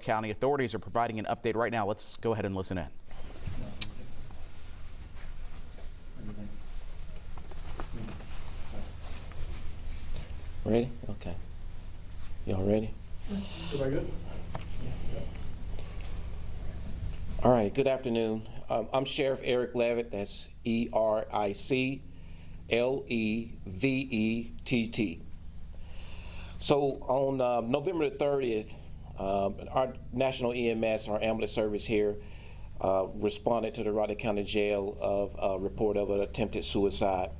County authorities are providing an update right now. Let's go ahead and listen in. Ready? Okay. Y'all ready? Everybody good? All right, good afternoon. I'm Sheriff Eric Levitt, that's E-R-I-C-L-E-V-E-T-T. So on November the 30th, our National EMS, our ambulance service here, responded to the Rockdale County Jail of a report of an attempted suicide.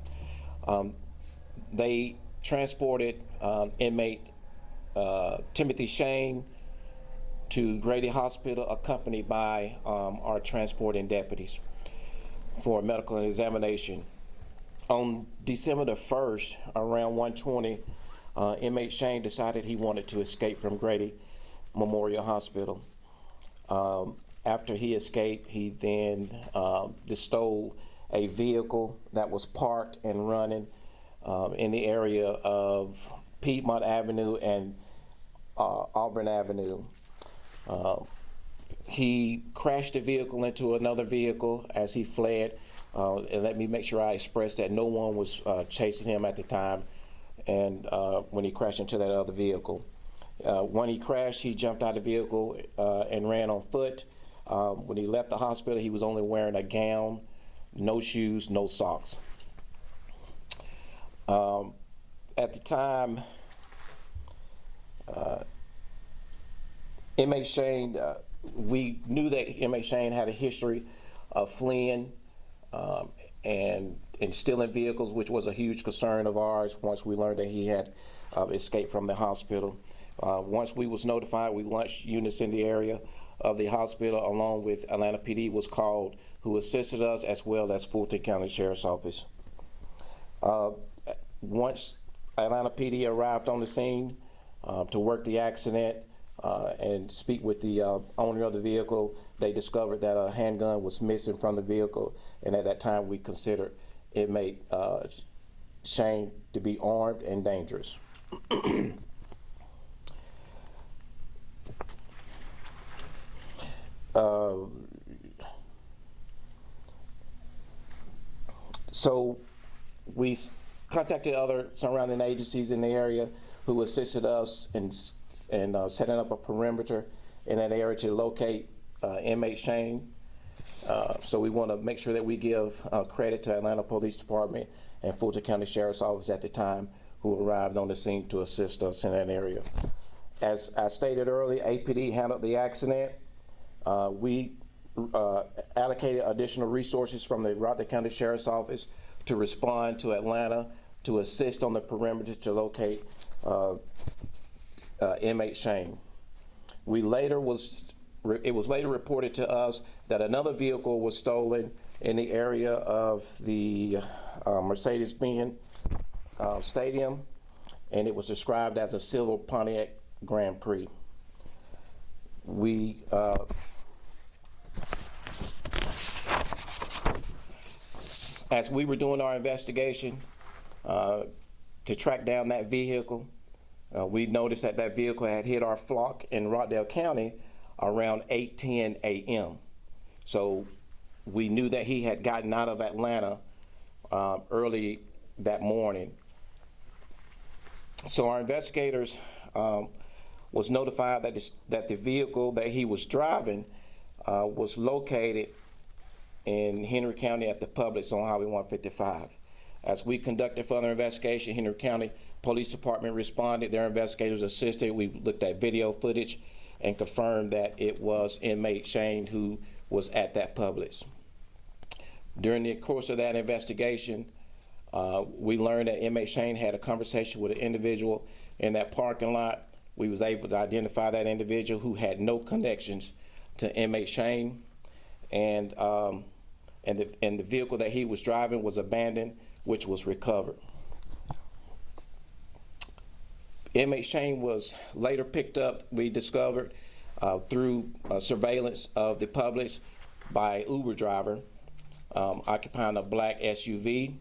They transported inmate Timothy Shane to Grady Hospital, accompanied by our transporting deputies for medical examination. On December the 1st, around 1:20, inmate Shane decided he wanted to escape from Grady Memorial Hospital. After he escaped, he then stole a vehicle that was parked and running in the area of Piedmont Avenue and Auburn Avenue. He crashed the vehicle into another vehicle as he fled. And let me make sure I express that no one was chasing him at the time, and when he crashed into that other vehicle. When he crashed, he jumped out of the vehicle and ran on foot. When he left the hospital, he was only wearing a gown, no shoes, no socks. At the time, inmate Shane, we knew that inmate Shane had a history of fleeing and stealing vehicles, which was a huge concern of ours once we learned that he had escaped from the hospital. Once we was notified, we launched units in the area of the hospital, along with Atlanta PD was called, who assisted us, as well as Fulton County Sheriff's Office. Once Atlanta PD arrived on the scene to work the accident and speak with the owner of the vehicle, they discovered that a handgun was missing from the vehicle, and at that time we considered inmate Shane to be armed and dangerous. So we contacted other surrounding agencies in the area who assisted us in setting up a perimeter in that area to locate inmate Shane. So we want to make sure that we give credit to Atlanta Police Department and Fulton County Sheriff's Office at the time, who arrived on the scene to assist us in that area. As I stated earlier, APD handled the accident. We allocated additional resources from the Rockdale County Sheriff's Office to respond to Atlanta to assist on the perimeter to locate inmate Shane. It was later reported to us that another vehicle was stolen in the area of the Mercedes-Benz Stadium, and it was described as a silver Pontiac Grand Prix. We as we were doing our investigation to track down that vehicle, we noticed that that vehicle had hit our flock in Rockdale County around 8:10 a.m. So we knew that he had gotten out of Atlanta early that morning. So our investigators was notified that the vehicle that he was driving was located in Henry County at the Publix on Highway 155. As we conducted further investigation, Henry County Police Department responded, their investigators assisted. We looked at video footage and confirmed that it was inmate Shane who was at that Publix. During the course of that investigation, we learned that inmate Shane had a conversation with an individual in that parking lot. We was able to identify that individual who had no connections to inmate Shane, and the vehicle that he was driving was abandoned, which was recovered. Inmate Shane was later picked up, we discovered, through surveillance of the Publix by an Uber driver occupying a black SUV.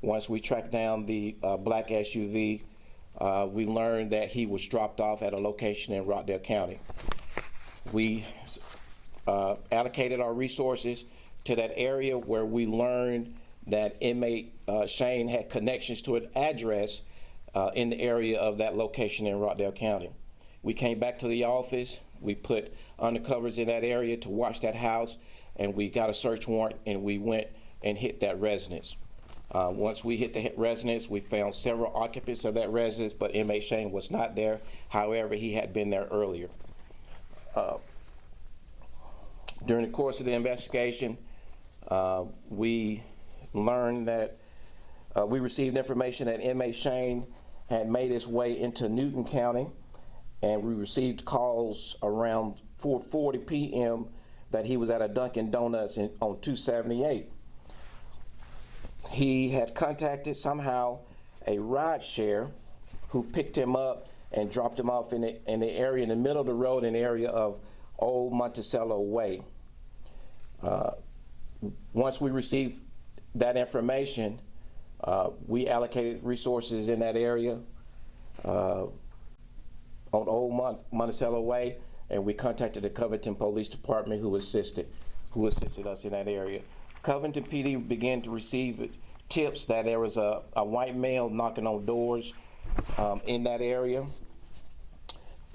Once we tracked down the black SUV, we learned that he was dropped off at a location in Rockdale County. We allocated our resources to that area where we learned that inmate Shane had connections to an address in the area of that location in Rockdale County. We came back to the office, we put undercovers in that area to watch that house, and we got a search warrant and we went and hit that residence. Once we hit the residence, we found several occupants of that residence, but inmate Shane was not there. However, he had been there earlier. During the course of the investigation, we learned that we received information that inmate Shane had made his way into Newton County, and we received calls around 4:40 p.m. that he was at a Dunkin' Donuts on 278. He had contacted somehow a ride share who picked him up and dropped him off in the area in the middle of the road in the area of Old Monticello Way. Once we received that information, we allocated resources in that area on Old Monticello Way, and we contacted the Covington Police Department who assisted us in that area. Covington PD began to receive tips that there was a white male knocking on doors in that area.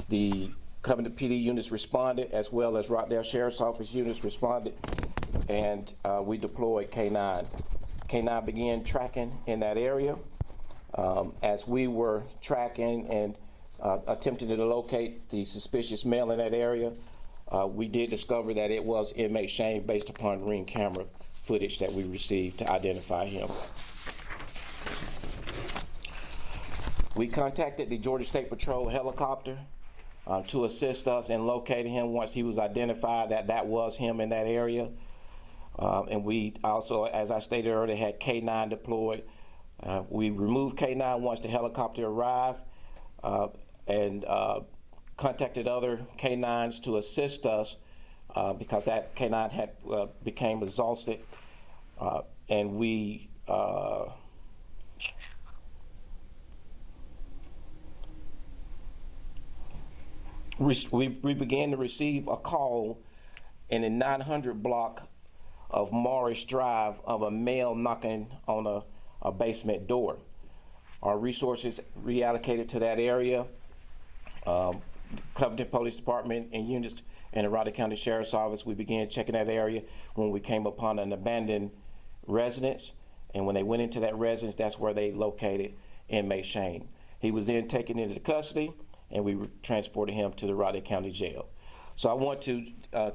The Covington PD units responded, as well as Rockdale Sheriff's Office units responded, and we deployed K9. K9 began tracking in that area. As we were tracking and attempting to locate the suspicious male in that area, we did discover that it was inmate Shane based upon Ring camera footage that we received to identify him. We contacted the Georgia State Patrol helicopter to assist us in locating him once he was identified that was him in that area. And we also, as I stated earlier, had K9 deployed. We removed K9 once the helicopter arrived and contacted other K9s to assist us because that K9 had became exhausted, and we began to receive a call in the 900 block of Morris Drive of a male knocking on a basement door. Our resources reallocated to that area. Covington Police Department and units and the Rockdale County Sheriff's Office, we began checking that area when we came upon an abandoned residence. And when they went into that residence, that's where they located inmate Shane. He was then taken into custody, and we transported him to the Rockdale County Jail. So I want to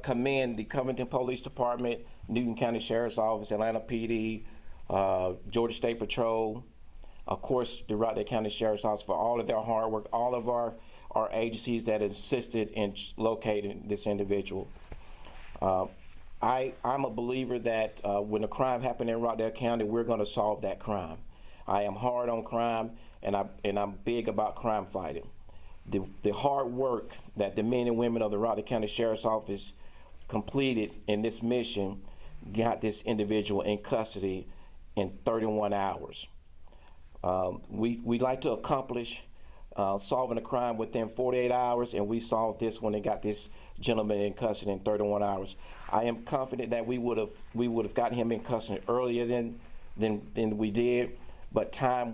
commend the Covington Police Department, Newton County Sheriff's Office, Atlanta PD, Georgia State Patrol, of course, the Rockdale County Sheriff's Office for all of their hard work, all of our agencies that assisted in locating this individual. I'm a believer that when a crime happened in Rockdale County, we're going to solve that crime. I am hard on crime, and I'm big about crime fighting. The hard work that the men and women of the Rockdale County Sheriff's Office completed in this mission got this individual in custody in 31 hours. We like to accomplish solving a crime within 48 hours, and we solved this one and got this gentleman in custody in 31 hours. I am confident that we would have gotten him in custody earlier than we did, but time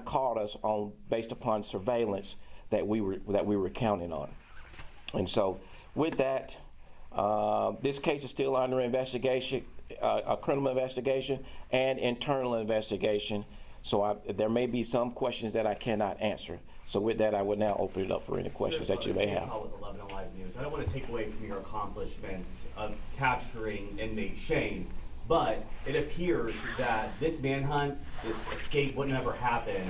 caught us on based upon surveillance that we were counting on. And so with that, this case is still under investigation, a criminal investigation and internal investigation. So there may be some questions that I cannot answer. So with that, I would now open it up for any questions that you may have. With 11 Alive News. I don't want to take away from your accomplishments of capturing inmate Shane, but it appears that this manhunt, this escape wouldn't ever happen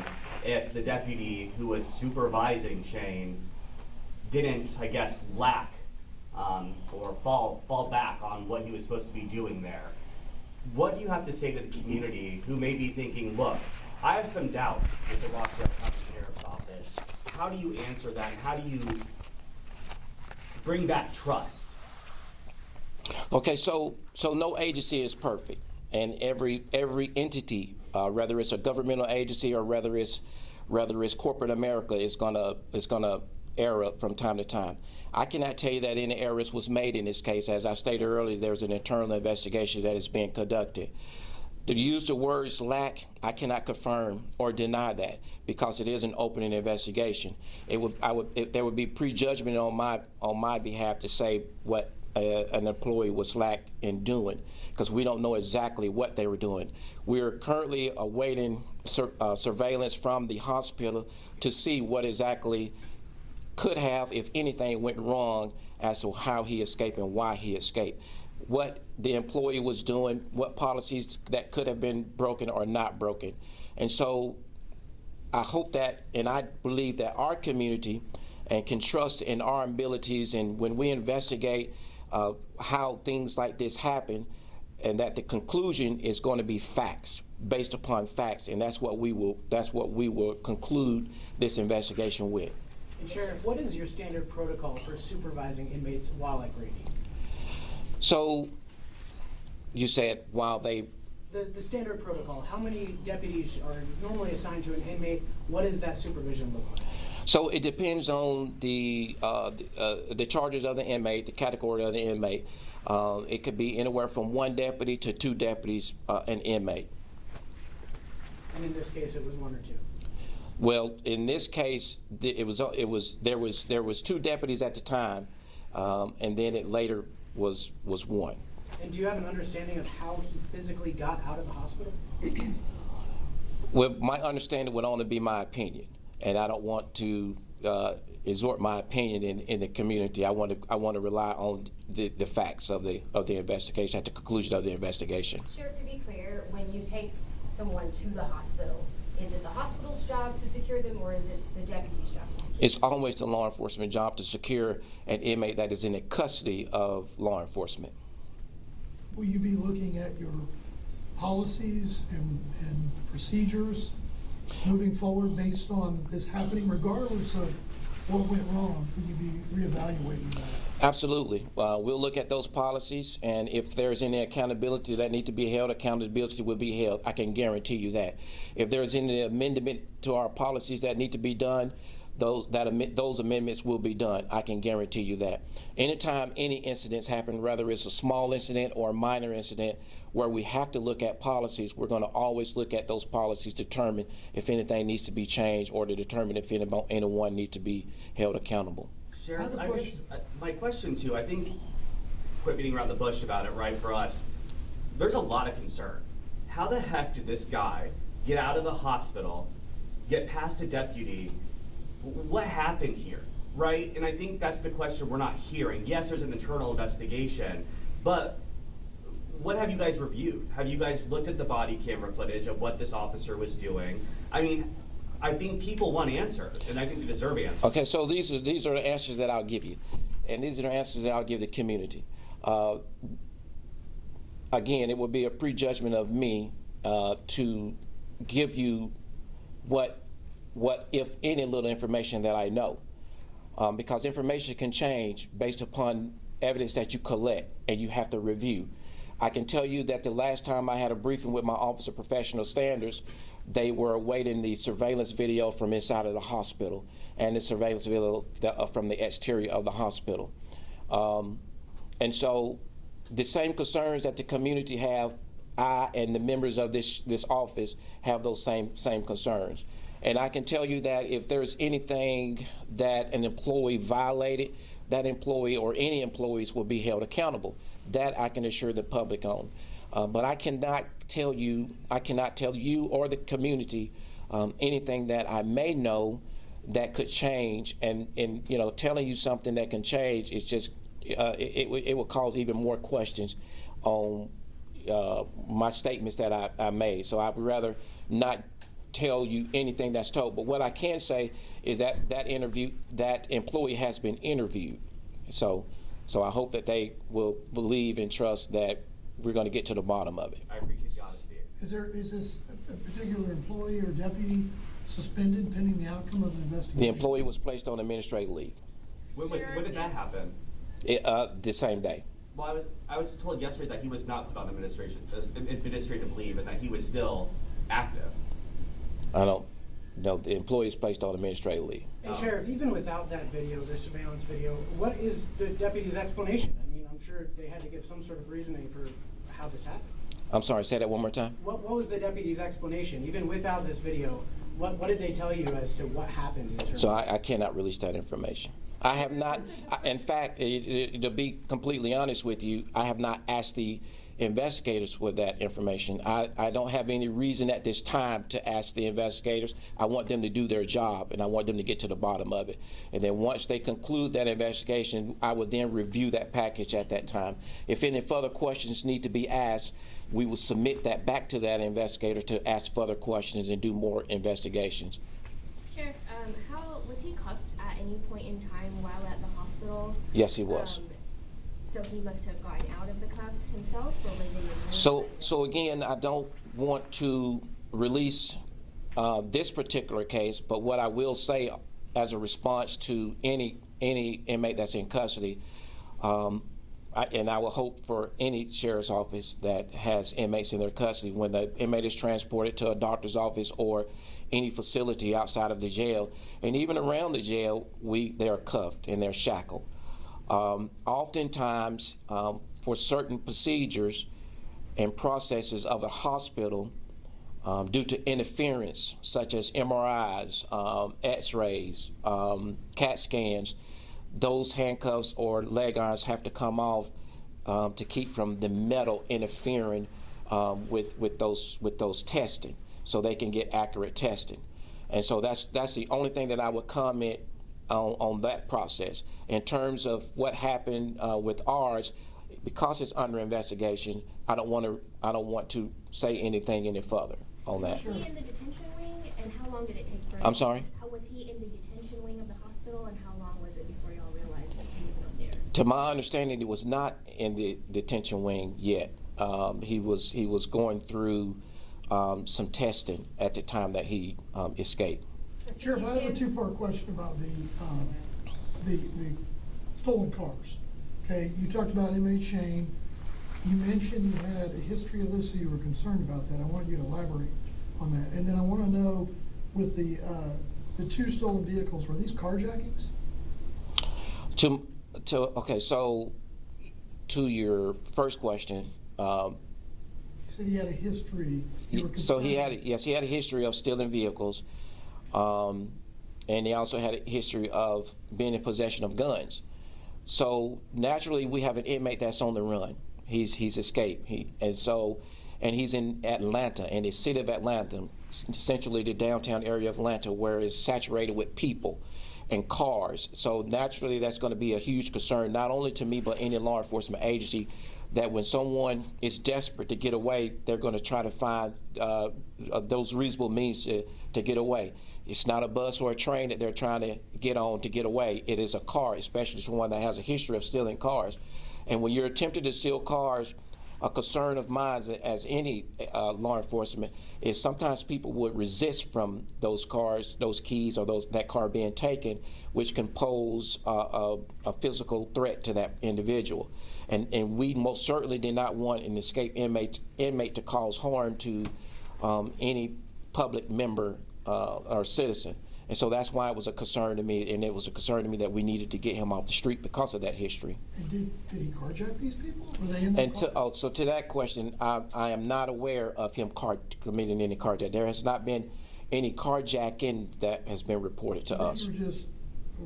if the deputy who was supervising Shane didn't, I guess, lack or fall back on what he was supposed to be doing there. What do you have to say to the community who may be thinking, look, I have some doubts with the Rockdale County Sheriff's Office. How do you answer that? How do you bring back trust? Okay, so no agency is perfect, and every entity, whether it's a governmental agency or whether it's corporate America, is gonna error from time to time. I cannot tell you that any errors was made in this case. As I stated earlier, there's an internal investigation that is being conducted. To use the words lack, I cannot confirm or deny that because it is an open investigation. There would be prejudgment on my behalf to say what an employee was lack in doing because we don't know exactly what they were doing. We're currently awaiting surveillance from the hospital to see what exactly could have, if anything, went wrong as to how he escaped and why he escaped. What the employee was doing, what policies that could have been broken or not broken. And so I hope that, and I believe that our community can trust in our abilities, and when we investigate how things like this happen, and that the conclusion is going to be facts, based upon facts, and that's what we will conclude this investigation with. And Sheriff, what is your standard protocol for supervising inmates while at Grady? So, you said while they... The standard protocol, how many deputies are normally assigned to an inmate? What does that supervision look like? So it depends on the charges of the inmate, the category of the inmate. It could be anywhere from 1 deputy to 2 deputies an inmate. And in this case, it was 1 or 2. Well, in this case, there was 2 deputies at the time, and then it later was 1. And do you have an understanding of how he physically got out of the hospital? Well, my understanding would only be my opinion, and I don't want to exhort my opinion in the community. I want to rely on the facts of the investigation at the conclusion of the investigation. Sheriff, to be clear, when you take someone to the hospital, is it the hospital's job to secure them, or is it the deputy's job to secure them? It's always the law enforcement job to secure an inmate that is in the custody of law enforcement. Will you be looking at your policies and procedures moving forward based on this happening, regardless of what went wrong? Will you be reevaluating that? Absolutely. We'll look at those policies, and if there's any accountability that need to be held, accountability will be held. I can guarantee you that. If there's any amendment to our policies that need to be done, those amendments will be done. I can guarantee you that. Anytime any incidents happen, whether it's a small incident or a minor incident, where we have to look at policies, we're going to always look at those policies, determine if anything needs to be changed, or to determine if anyone needs to be held accountable. Sheriff, I guess my question too, I think, quit beating around the bush about it, right, for us, there's a lot of concern. How the heck did this guy get out of the hospital, get past the deputy? What happened here, right? And I think that's the question we're not hearing. Yes, there's an internal investigation, but what have you guys reviewed? Have you guys looked at the body camera footage of what this officer was doing? I mean, I think people want answers, and I think they deserve answers. Okay, so these are the answers that I'll give you, and these are the answers that I'll give the community. Again, it would be a prejudgment of me to give you what if any little information that I know, because information can change based upon evidence that you collect and you have to review. I can tell you that the last time I had a briefing with my Office of Professional Standards, they were awaiting the surveillance video from inside of the hospital and the surveillance video from the exterior of the hospital. And so the same concerns that the community have, I and the members of this office have those same concerns. And I can tell you that if there's anything that an employee violated, that employee or any employees will be held accountable. That I can assure the public on. But I cannot tell you or the community anything that I may know that could change. And you know, telling you something that can change is just it will cause even more questions on my statements that I made. So I would rather not tell you anything that's told. But what I can say is that employee has been interviewed. So I hope that they will believe and trust that we're going to get to the bottom of it. I appreciate the honesty. Is this a particular employee or deputy suspended pending the outcome of the investigation? The employee was placed on administrative leave. When did that happen? The same day. Well, I was told yesterday that he was not put on administrative leave and that he was still active. I the employee is placed on administrative leave. And Sheriff, even without that video, the surveillance video, what is the deputy's explanation? I mean, I'm sure they had to give some sort of reasoning for how this happened. I'm sorry, say that one more time. What was the deputy's explanation, even without this video? What did they tell you as to what happened in terms So I cannot release that information. I have not, in fact, to be completely honest with you, I have not asked the investigators for that information. I don't have any reason at this time to ask the investigators. I want them to do their job, and I want them to get to the bottom of it. And then once they conclude that investigation, I would then review that package at that time. If any further questions need to be asked, we will submit that back to that investigator to ask further questions and do more investigations. Sheriff, how was he cuffed at any point in time while at the hospital? Yes, he was. So he must have gotten out of the cuffs himself, or was in the room? So again, I don't want to release this particular case, but what I will say as a response to any inmate that's in custody, and I will hope for any sheriff's office that has inmates in their custody, when the inmate is transported to a doctor's office or any facility outside of the jail, and even around the jail, they are cuffed and they're shackled. Oftentimes, for certain procedures and processes of a hospital, due to interference, such as MRIs, X-rays, CAT scans, those handcuffs or leg irons have to come off to keep from the metal interfering with those testing, so they can get accurate testing. And so that's the only thing that I would comment on that process. In terms of what happened with ours, because it's under investigation, I don't want to say anything any further on that. Was he in the detention wing, and how long did it take for him? I'm sorry? How was he in the detention wing of the hospital, and how long was it before y'all realized that he was not there? To my understanding, he was not in the detention wing yet. He was going through some testing at the time that he escaped. Sheriff, I have a two-part question about the stolen cars. Okay, you talked about inmate Shane. You mentioned he had a history of this, so you were concerned about that. I want you to elaborate on that. And then I want to know, with the two stolen vehicles, were these carjackings? Okay, so to your first question. You said he had a history. So he had a history of stealing vehicles, and he also had a history of being in possession of guns. So naturally, we have an inmate that's on the run. He's escaped. And he's in Atlanta, in the city of Atlanta, essentially the downtown area of Atlanta, where it's saturated with people and cars. So naturally, that's going to be a huge concern, not only to me, but any law enforcement agency, that when someone is desperate to get away, they're going to try to find those reasonable means to get away. It's not a bus or a train that they're trying to get on to get away. It is a car, especially someone that has a history of stealing cars. And when you're attempting to steal cars, a concern of mine as any law enforcement is sometimes people would resist from those cars, those keys, or that car being taken, which can pose a physical threat to that individual. And we most certainly did not want an escaped inmate to cause harm to any public member or citizen. And so that's why it was a concern to me, and it was a concern to me that we needed to get him off the street because of that history. And did he carjack these people? Were they in that car? So to that question, I am not aware of him committing any carjacking. There has not been any carjacking that has been reported to us. They were just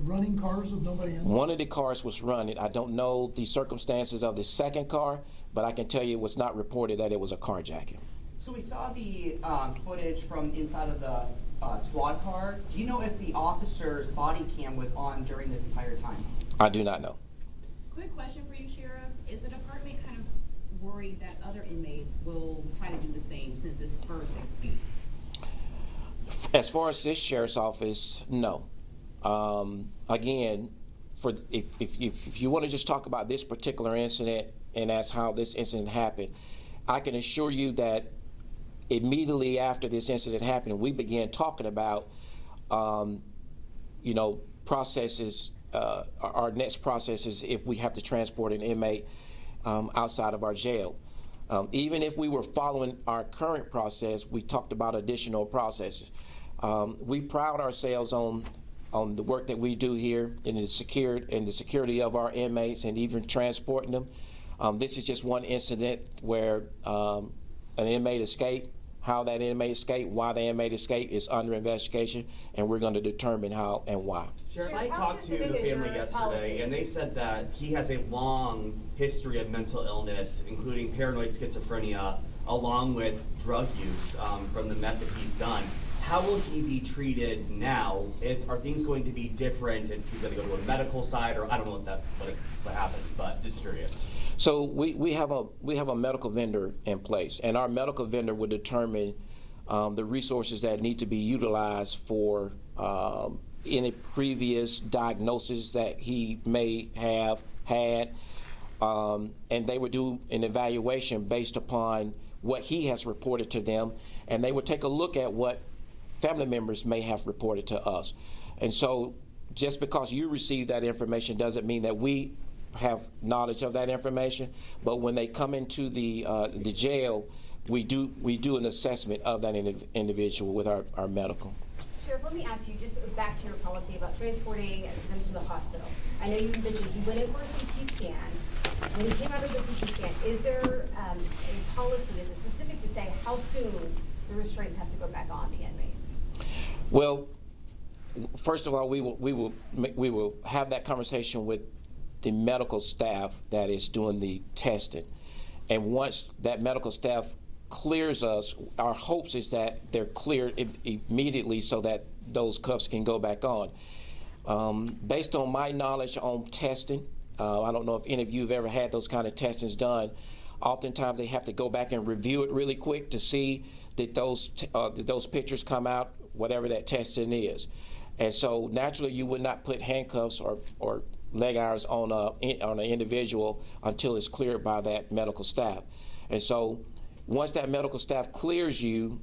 running cars with nobody in them? One of the cars was running. I don't know the circumstances of the second car, but I can tell you it was not reported that it was a carjacking. So we saw the footage from inside of the squad car. Do you know if the officer's body cam was on during this entire time? I do not know. Quick question for you, Sheriff. Is the department kind of worried that other inmates will try to do the same since this first escape? As far as this sheriff's office, no. Again, if you want to just talk about this particular incident and that's how this incident happened, I can assure you that immediately after this incident happened, we began talking about, processes, our next processes if we have to transport an inmate outside of our jail. Even if we were following our current process, we talked about additional processes. We pride ourselves on the work that we do here in the security of our inmates and even transporting them. This is just one incident where an inmate escaped. How that inmate escaped, why the inmate escaped is under investigation, and we're going to determine how and why. Sheriff, Sheriff, I how talked to the specific is family your yesterday, policy? and they said that he has a long history of mental illness, including paranoid schizophrenia, along with drug use from the meth that he's done. How will he be treated now? Are things going to be different if he's going to go to a medical side, or I don't know what happens, but just curious. So we have a medical vendor in place, and our medical vendor would determine the resources that need to be utilized for any previous diagnosis that he may have had, and they would do an evaluation based upon what he has reported to them, and they would take a look at what family members may have reported to us. And so just because you receive that information doesn't mean that we have knowledge of that information, but when they come into the jail, we do an assessment of that individual with our medical. Sheriff, let me ask you, just back to your policy about transporting them to the hospital. I know you mentioned he went in for a CT scan. When he came out of the CT scan, is there a policy, is it specific to say how soon the restraints have to go back on the inmates? Well, first of all, we will have that conversation with the medical staff that is doing the testing. And once that medical staff clears us, our hopes is that they're cleared immediately so that those cuffs can go back on. Based on my knowledge on testing, I don't know if any of you have ever had those kind of testings done. Oftentimes they have to go back and review it really quick to see that those pictures come out, whatever that testing is. And so naturally you would not put handcuffs or leg irons on an individual until it's cleared by that medical staff. And so once that medical staff clears you,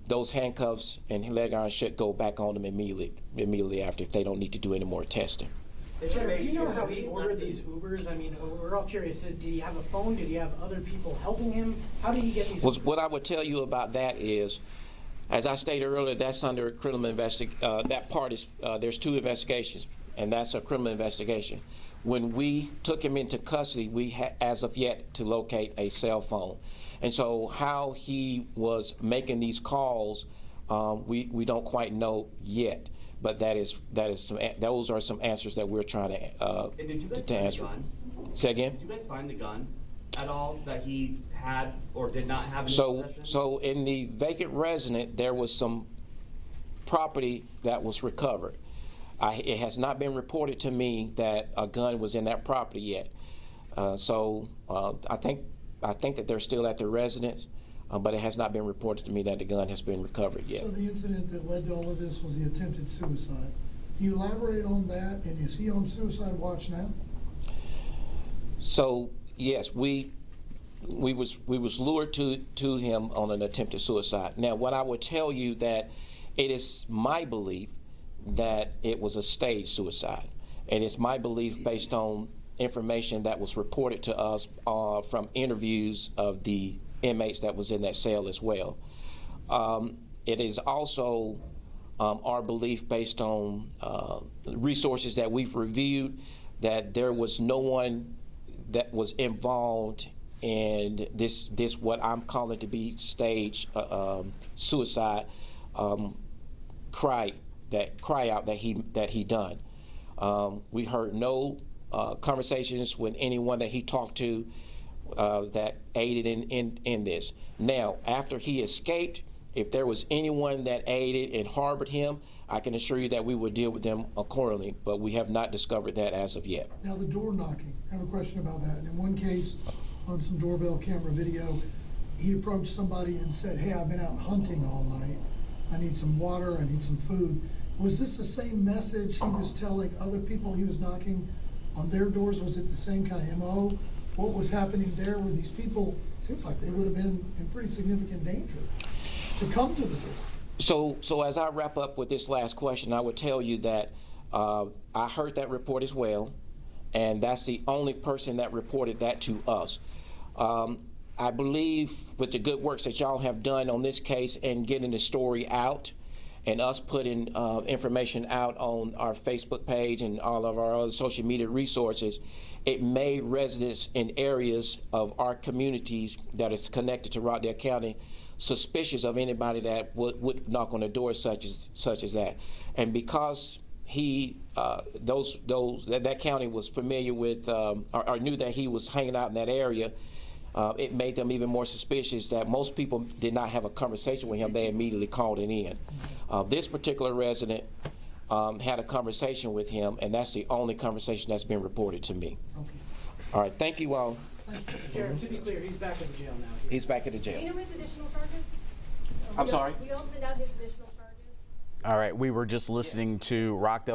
those handcuffs and leg irons should go back on them immediately after, if they don't need to do any more testing. Sheriff, do you know how he ordered these Ubers? I mean, we're all curious. Did he have a phone? Did he have other people helping him? How did he get these Ubers? What I would tell you about that is, as I stated earlier, that's under criminal investigation. That part is, there's two investigations, and that's a criminal investigation. When we took him into custody, we had, as of yet, to locate a cell phone. And so how he was making these calls, we don't quite know yet. But those are some answers that we're trying to And did you guys to find answer. the gun? Say again? Did you guys find the gun at all that he had or did not have in his possession? So in the vacant residence, there was some property that was recovered. It has not been reported to me that a gun was in that property yet. I think that they're still at the residence, but it has not been reported to me that the gun has been recovered yet. So the incident that led to all of this was the attempted suicide. Can you elaborate on that, and is he on suicide watch now? So yes, we was lured to him on an attempted suicide. Now, what I would tell you that it is my belief that it was a staged suicide, and it's my belief based on information that was reported to us from interviews of the inmates that was in that cell as well. It is also our belief based on resources that we've reviewed that there was no one that was involved in this what I'm calling to be staged suicide cry out that he done. We heard no conversations with anyone that he talked to that aided in this. Now, after he escaped, if there was anyone that aided and harbored him, I can assure you that we would deal with them accordingly, but we have not discovered that as of yet. Now, the door knocking, I have a question about that. In one case, on some doorbell camera video, he approached somebody and said, "Hey, I've been out hunting all night. I need some water, I need some food." Was this the same message he was telling other people he was knocking on their doors? Was it the same kind of MO? What was happening there? Were these people, seems like they would have been in pretty significant danger to come to the door. So as I wrap up with this last question, I would tell you that I heard that report as well, and that's the only person that reported that to us. I believe with the good works that y'all have done on this case and getting the story out and us putting information out on our Facebook page and all of our other social media resources, it made residents in areas of our communities that is connected to Rockdale County suspicious of anybody that would knock on the door such as that. And because that county was familiar with or knew that he was hanging out in that area, it made them even more suspicious that most people did not have a conversation with him. They immediately called it in. This particular resident had a conversation with him, and that's the only conversation that's been reported to me. Okay. All right, thank you all. Sheriff, to be clear, he's back at the jail now. He's back at the Do you jail. know his additional charges? I'm sorry? We all send out his additional charges? All right, we were just listening to Rockdale